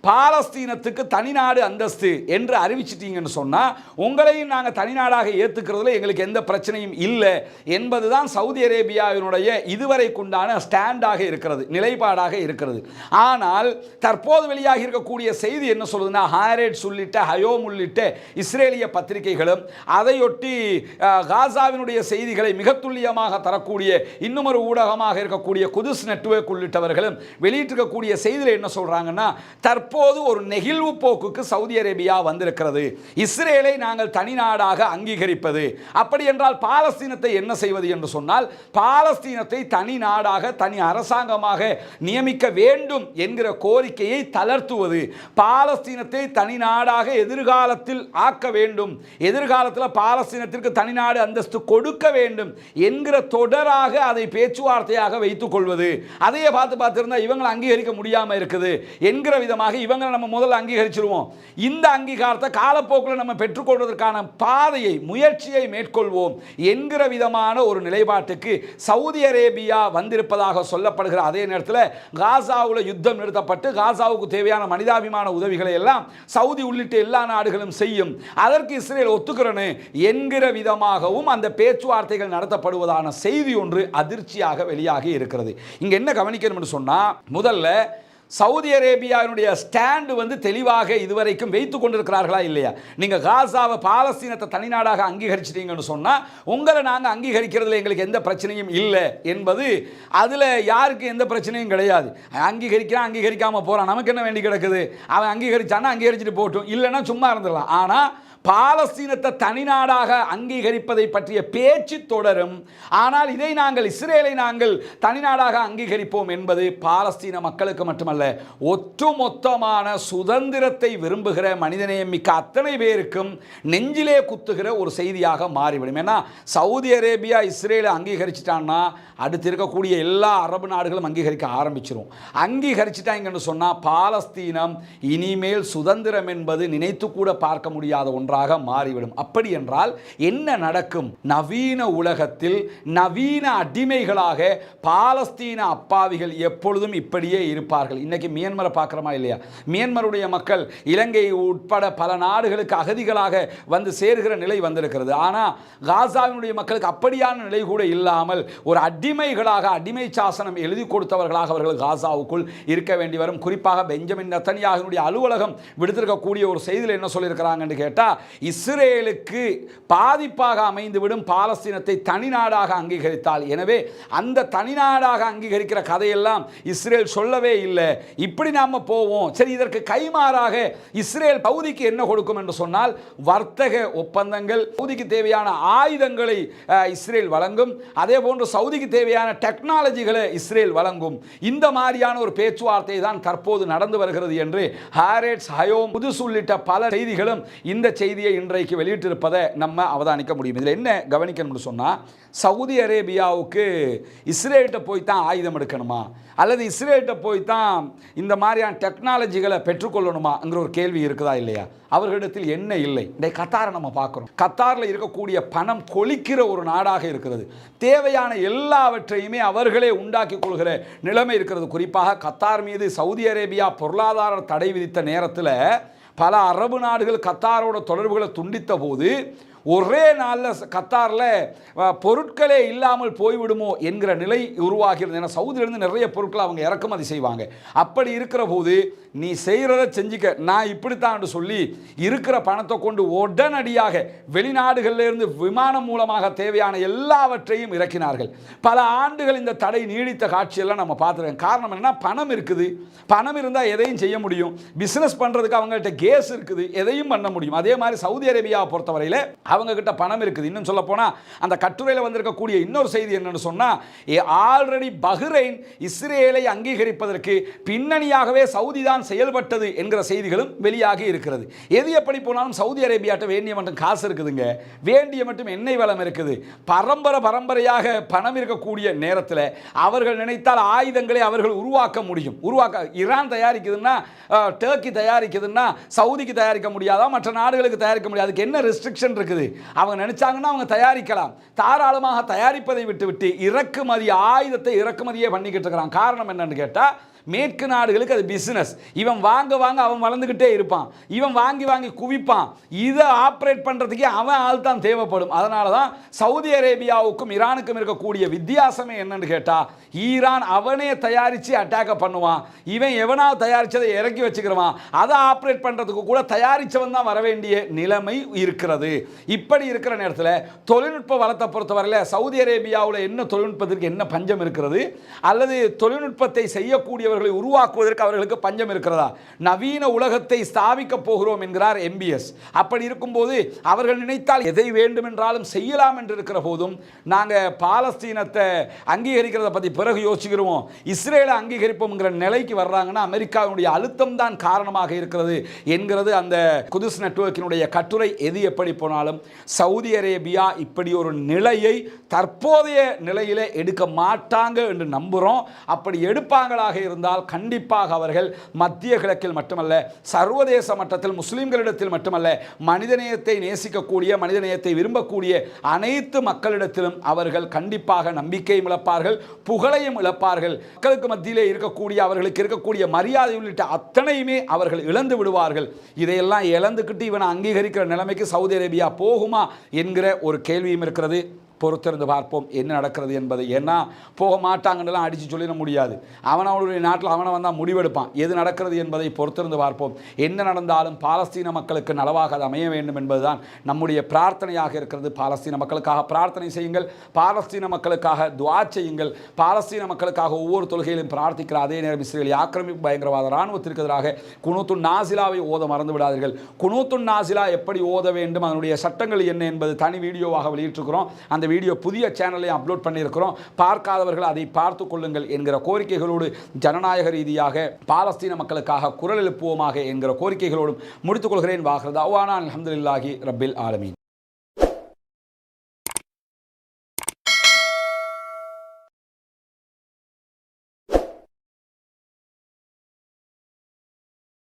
பாலஸ்தீனத்துக்கு தனிநாடு அந்தஸ்து என்று அறிவிச்சிட்டீங்கன்னு சொன்னால் உங்களையும் நாங்கள் தனிநாடாக ஏற்றுக்கிறதுல எங்களுக்கு எந்த பிரச்சனையும் இல்லை என்பதுதான் சவுதி அரேபியாவினுடைய இதுவரைக்குண்டான ஸ்டாண்டாக இருக்கிறது, நிலைப்பாடாக இருக்கிறது. ஆனால் தற்போது வெளியாக இருக்கக்கூடிய செய்தி என்ன சொல்லுதுன்னா, ஹாரேட்ஸ் உள்ளிட்ட ஹயோம் உள்ளிட்ட இஸ்ரேலிய பத்திரிகைகளும் அதையொட்டி காசாவினுடைய செய்திகளை மிக துல்லியமாக தரக்கூடிய இன்னும் ஒரு ஊடகமாக இருக்கக்கூடிய குதுஸ் நெட்வொர்க் உள்ளிட்டவர்களும் வெளியிட்டிருக்கக்கூடிய செய்தியில் என்ன சொல்றாங்கன்னா, தற்போது ஒரு நெகிழ்வு போக்குக்கு சவுதி அரேபியா வந்திருக்கிறது. இஸ்ரேலை நாங்கள் தனி நாடாக அங்கீகரிப்பது, அப்படி என்றால் பாலஸ்தீனத்தை என்ன செய்வது என்று சொன்னால், பாலஸ்தீனத்தை தனி நாடாக தனி அரசாங்கமாக நியமிக்க வேண்டும் என்கிற கோரிக்கையை தளர்த்துவது, பாலஸ்தீனத்தை தனி நாடாக எதிர்காலத்தில் ஆக்க வேண்டும், எதிர்காலத்தில் பாலஸ்தீனத்திற்கு தனிநாடு அந்தஸ்து கொடுக்க வேண்டும் என்கிற தொடராக அதை பேச்சுவார்த்தையாக வைத்துக் கொள்வது. அதையே பார்த்திருந்தா இவங்களை அங்கீகரிக்க முடியாமல் இருக்குது என்கிற விதமாக இவங்களை நம்ம முதல்ல அங்கீகரிச்சிருவோம், இந்த அங்கீகாரத்தை காலப்போக்கில் நம்ம பெற்றுக்கொள்வதற்கான பாதையை முயற்சியை மேற்கொள்வோம் என்கிற விதமான ஒரு நிலைப்பாட்டுக்கு சவுதி அரேபியா வந்திருப்பதாக சொல்லப்படுகிற அதே நேரத்தில் காசாவில் யுத்தம் நிறுத்தப்பட்டு காசாவுக்கு தேவையான மனிதாபிமான உதவிகளை எல்லாம் சவுதி உள்ளிட்ட எல்லா நாடுகளும் செய்யும், அதற்கு இஸ்ரேல் ஒத்துக்கிறனு என்கிற விதமாகவும் அந்த பேச்சுவார்த்தைகள் நடத்தப்படுவதான செய்தி ஒன்று அதிர்ச்சியாக வெளியாகி இருக்கிறது. இங்க என்ன கவனிக்கணும் சொன்னா, முதல்ல சவுதி அரேபியாவினுடைய ஸ்டாண்டு வந்து தெளிவாக இதுவரைக்கும் வைத்துக் கொண்டிருக்கிறார்களா இல்லையா? நீங்க காசாவை பாலஸ்தீனத்தை தனிநாடாக அங்கீகரிச்சிட்டீங்கன்னு சொன்னா உங்களை நாங்கள் அங்கீகரிக்கிறதுல எங்களுக்கு எந்த பிரச்சனையும் இல்லை என்பது, அதுல யாருக்கு எந்த பிரச்சனையும் கிடையாது. அங்கீகரிக்கிறான் அங்கீகரிக்காம போறான், நமக்கு என்ன வேண்டி கிடக்குது? அவன் அங்கீகரிச்சானா அங்கீகரிச்சுட்டு போட்டும், இல்லைன்னா சும்மா இருந்துடலாம். ஆனா பாலஸ்தீனத்தை தனிநாடாக அங்கீகரிப்பதை பற்றிய பேச்சு தொடரும். ஆனால் இதை நாங்கள் இஸ்ரேலை நாங்கள் தனிநாடாக அங்கீகரிப்போம் என்பது பாலஸ்தீன மக்களுக்கு மட்டுமல்ல, ஒட்டுமொத்தமான சுதந்திரத்தை விரும்புகிற மனிதநேயம் மிக்க அத்தனை பேருக்கும் நெஞ்சிலே குத்துகிற ஒரு செய்தியாக மாறிவிடும். ஏன்னா சவுதி அரேபியா இஸ்ரேலை அங்கீகரிச்சிட்டான்னா அடுத்து இருக்கக்கூடிய எல்லா அரபு நாடுகளும் அங்கீகரிக்க ஆரம்பிச்சிடும். அங்கீகரிச்சிட்டாங்கன்னு சொன்னால் பாலஸ்தீனம் இனிமேல் சுதந்திரம் என்பது நினைத்து கூட பார்க்க முடியாத ஒன்றாக மாறிவிடும். அப்படி என்றால் என்ன நடக்கும்? நவீன உலகத்தில் நவீன அடிமைகளாக பாலஸ்தீன அப்பாவிகள் எப்பொழுதும் இப்படியே இருப்பார்கள். இன்னைக்கு மியான்மரை பார்க்கிறோமா இல்லையா? மியான்மருடைய மக்கள் இலங்கை உட்பட பல நாடுகளுக்கு அகதிகளாக வந்து சேர்கிற நிலை வந்திருக்கிறது. ஆனால் காசாவினுடைய மக்களுக்கு அப்படியான நிலை கூட இல்லாமல் ஒரு அடிமைகளாக, அடிமை சாசனம் எழுதி கொடுத்தவர்களாக அவர்கள் காசாவுக்குள் இருக்க வேண்டி வரும். குறிப்பாக பெஞ்சமின் நெத்தன்யாகுவினுடைய அலுவலகம் விடுத்திருக்கக்கூடிய ஒரு செய்தியில் என்ன சொல்லியிருக்கிறாங்கன்னு கேட்டால், இஸ்ரேலுக்கு பாதிப்பாக அமைந்துவிடும் பாலஸ்தீனத்தை தனிநாடாக அங்கீகரித்தால். எனவே அந்த தனிநாடாக அங்கீகரிக்கிற கதையெல்லாம் இஸ்ரேல் சொல்லவே இல்லை. இப்படி நாம போவோம், சரி இதற்கு கைமாறாக இஸ்ரேல் சவுதிக்கு என்ன கொடுக்கும் என்று சொன்னால் வர்த்தக ஒப்பந்தங்கள், சவுதிக்கு தேவையான ஆயுதங்களை இஸ்ரேல் வழங்கும், அதே போன்று சவுதிக்கு தேவையான டெக்னாலஜிகளை இஸ்ரேல் வழங்கும். இந்த மாதிரியான ஒரு பேச்சுவார்த்தை தான் தற்போது நடந்து வருகிறது என்று ஹாரேட்ஸ், ஹயோம், குதுஸ் உள்ளிட்ட பல செய்திகளும் இந்த செய்தியை இன்றைக்கு வெளியிட்டிருப்பதை நம்ம அவதானிக்க முடியும். இதில் என்ன கவனிக்கணும்னு சொன்னால், சவுதி அரேபியாவுக்கு இஸ்ரேல்கிட்ட போய் தான் ஆயுதம் எடுக்கணுமா அல்லது இஸ்ரேல்கிட்ட போய் தான் இந்த மாதிரியான டெக்னாலஜிகளை பெற்றுக்கொள்ளணுமாங்கிற ஒரு கேள்வி இருக்குதா இல்லையா? அவர்களிடத்தில் என்ன இல்லை. இந்த கத்தாரை நம்ம பார்க்குறோம். கத்தாரில் இருக்கக்கூடிய பணம் கொளிக்கிற ஒரு நாடாக இருக்கிறது. தேவையான எல்லாவற்றையுமே அவர்களே உண்டாக்கி கொள்கிற நிலைமை இருக்கிறது. குறிப்பாக கத்தார் மீது சவுதி அரேபியா பொருளாதார தடை விதித்த நேரத்தில் பல அரபு நாடுகள் கத்தாரோட தொடர்புகளை துண்டித்த போது ஒரே நாளில் கத்தாரில் பொருட்களே இல்லாமல் போய்விடுமோ என்கிற நிலை உருவாகிறது. ஏன்னா சவுதியிலிருந்து நிறைய பொருட்களை அவங்க இறக்குமதி செய்வாங்க. அப்படி இருக்கிற போது நீ செய்கிறத செஞ்சுக்க, நான் இப்படித்தான் சொல்லி இருக்கிற பணத்தை கொண்டு உடனடியாக வெளிநாடுகளிலிருந்து விமானம் மூலமாக தேவையான எல்லாவற்றையும் இறக்கினார்கள். பல ஆண்டுகள் இந்த தடை நீடித்த காட்சியெல்லாம் நம்ம பார்த்துருக்கோம். காரணம் என்னன்னா, பணம் இருக்குது. பணம் இருந்தால் எதையும் செய்ய முடியும். பிஸ்னஸ் பண்ணுறதுக்கு அவங்கள்ட்ட கேஸ் இருக்குது, எதையும் பண்ண முடியும். அதே மாதிரி சவுதி அரேபியாவை பொறுத்தவரையில் அவங்க கிட்ட பணம் இருக்குது. இன்னும் சொல்ல போனா அந்த கட்டுரையில் வந்திருக்கக்கூடிய இன்னொரு செய்தி என்னன்னு சொன்னா, ஆல்ரெடி பஹ்ரைன் இஸ்ரேலை அங்கீகரிப்பதற்கு பின்னணியாகவே சவுதி தான் செயல்பட்டது என்கிற செய்திகளும் வெளியாகி இருக்கிறது. எது எப்படி போனாலும் சவுதி அரேபியாட்ட வேண்டிய மட்டும் காசு இருக்குதுங்க, வேண்டிய மட்டும் எண்ணெய் வளம் இருக்குது. பரம்பரையாக பணம் இருக்கக்கூடிய நேரத்தில் அவர்கள் நினைத்தால் ஆயுதங்களை அவர்கள் உருவாக்க முடியும். ஈரான் தயாரிக்குதுன்னா, டர்க்கி தயாரிக்குதுன்னா சவுதிக்கு தயாரிக்க முடியாதா? மற்ற நாடுகளுக்கு தயாரிக்க முடியாது. அதுக்கு என்ன ரெஸ்ட்ரிக்ஷன் இருக்குது? அவங்க நினைச்சாங்கன்னா அவங்க தயாரிக்கலாம். தாராளமாக தயாரிப்பதை விட்டுவிட்டு இறக்குமதி, ஆயுதத்தை இறக்குமதியே பண்ணிக்கிட்டு இருக்கிறாங்க. காரணம் என்னன்னு கேட்டால், மேற்கு நாடுகளுக்கு அது பிசினஸ். இவன் வாங்க வாங்க அவன் வளர்ந்துகிட்டே இருப்பான், இவன் வாங்கி வாங்கி குவிப்பான். இதை ஆப்ரேட் பண்றதுக்கே அவன் ஆள் தான் தேவைப்படும். அதனால தான் சவுதி அரேபியாவுக்கும் ஈரானுக்கும் இருக்கக்கூடிய வித்தியாசமே என்னன்னு கேட்டா, ஈரான் அவனே தயாரிச்சு அட்டாக் பண்ணுவான், இவன் எவனாவது தயாரிச்சதை இறக்கி வச்சுக்கிறவான், அதை ஆப்ரேட் பண்றதுக்கு கூட தயாரிச்சவன் தான் வர வேண்டிய நிலைமை இருக்கிறது. இப்படி இருக்கிற நேரத்தில் தொழில்நுட்ப வளத்தை பொறுத்தவரையில் சவுதி அரேபியாவில் என்ன தொழில்நுட்பத்திற்கு என்ன பஞ்சம் இருக்கிறது, அல்லது தொழில்நுட்பத்தை செய்யக்கூடியவர்களை உருவாக்குவதற்கு அவர்களுக்கு பஞ்சம் இருக்கிறதா? நவீன உலகத்தை ஸ்தாபிக்க போகிறோம் என்கிறார் MBS. அப்படி இருக்கும்போது அவர்கள் நினைத்தால் எதை வேண்டுமென்றாலும் செய்யலாம் என்று இருக்கிற போதும் நாங்கள் பாலஸ்தீனத்தை அங்கீகரிக்கிறத பற்றி பிறகு யோசிக்கிறோம், இஸ்ரேலை அங்கீகரிப்போம்ங்கிற நிலைக்கு வர்றாங்கன்னா அமெரிக்காவினுடைய அழுத்தம் தான் காரணமாக இருக்கிறது என்கிறது அந்த குதுஸ் நெட்வொர்க்கினுடைய கட்டுரை. எது எப்படி போனாலும் சவுதி அரேபியா இப்படி ஒரு நிலையை தற்போதைய நிலையிலே எடுக்க மாட்டாங்க என்று நம்புகிறோம். அப்படி எடுப்பாங்களாக இருந்தால் கண்டிப்பாக அவர்கள் மத்திய கிழக்கில் மட்டுமல்ல, சர்வதேச மட்டத்தில் முஸ்லிம்களிடத்தில் மட்டுமல்ல, மனிதநேயத்தை நேசிக்கக்கூடிய, மனிதநேயத்தை விரும்பக்கூடிய அனைத்து மக்களிடத்திலும் அவர்கள் கண்டிப்பாக நம்பிக்கையும் இழப்பார்கள், புகழையும் இழப்பார்கள். மக்களுக்கு மத்தியிலே இருக்கக்கூடிய அவர்களுக்கு இருக்கக்கூடிய மரியாதை உள்ளிட்ட அத்தனையுமே அவர்கள் இழந்து விடுவார்கள். இதையெல்லாம் இழந்துக்கிட்டு இவனை அங்கீகரிக்கிற நிலைமைக்கு சவுதி அரேபியா போகுமா என்கிற ஒரு கேள்வியும் இருக்கிறது. பொறுத்திருந்து பார்ப்போம் என்ன நடக்கிறது என்பது. ஏன்னா போக மாட்டாங்கன்னெல்லாம் அடித்து சொல்லிட முடியாது. அவனுடைய நாட்டில் அவனை வந்தால் முடிவெடுப்பான். எது நடக்கிறது என்பதை பொறுத்திருந்து பார்ப்போம். என்ன நடந்தாலும் பாலஸ்தீன மக்களுக்கு நலவாக அது அமைய வேண்டும் என்பதுதான் நம்முடைய பிரார்த்தனையாக இருக்கிறது. பாலஸ்தீன மக்களுக்காக பிரார்த்தனை செய்யுங்கள், பாலஸ்தீன மக்களுக்காக துஆ செய்யுங்கள், பாலஸ்தீன மக்களுக்காக ஒவ்வொரு தொழுகையிலும் பிரார்த்திக்கிற அதே நேரம் இஸ்ரேல் ஆக்கிரமிப்பு பயங்கரவாத இராணுவத்திற்கு எதிராக குனூத்துன் நாசிலாவை ஓத மறந்து விடாதீர்கள். குனூத்துன் நாசிலா எப்படி ஓத வேண்டும், அதனுடைய சட்டங்கள் என்ன என்பது தனி வீடியோவாக வெளியிட்டிருக்கிறோம். அந்த வீடியோ புதிய சேனலையும் அப்லோட் பண்ணியிருக்கிறோம். பார்க்காதவர்கள் அதை பார்த்து கொள்ளுங்கள் என்கிற கோரிக்கைகளோடு, ஜனநாயக ரீதியாக பாலஸ்தீன மக்களுக்காக குரல் எழுப்புவோமாக என்கிற கோரிக்கைகளோடும் முடித்துக் கொள்கிறேன். வாஹிர் தஅவானா அல்ஹம்துலில்லாஹி ரப்பில் ஆலமீன்.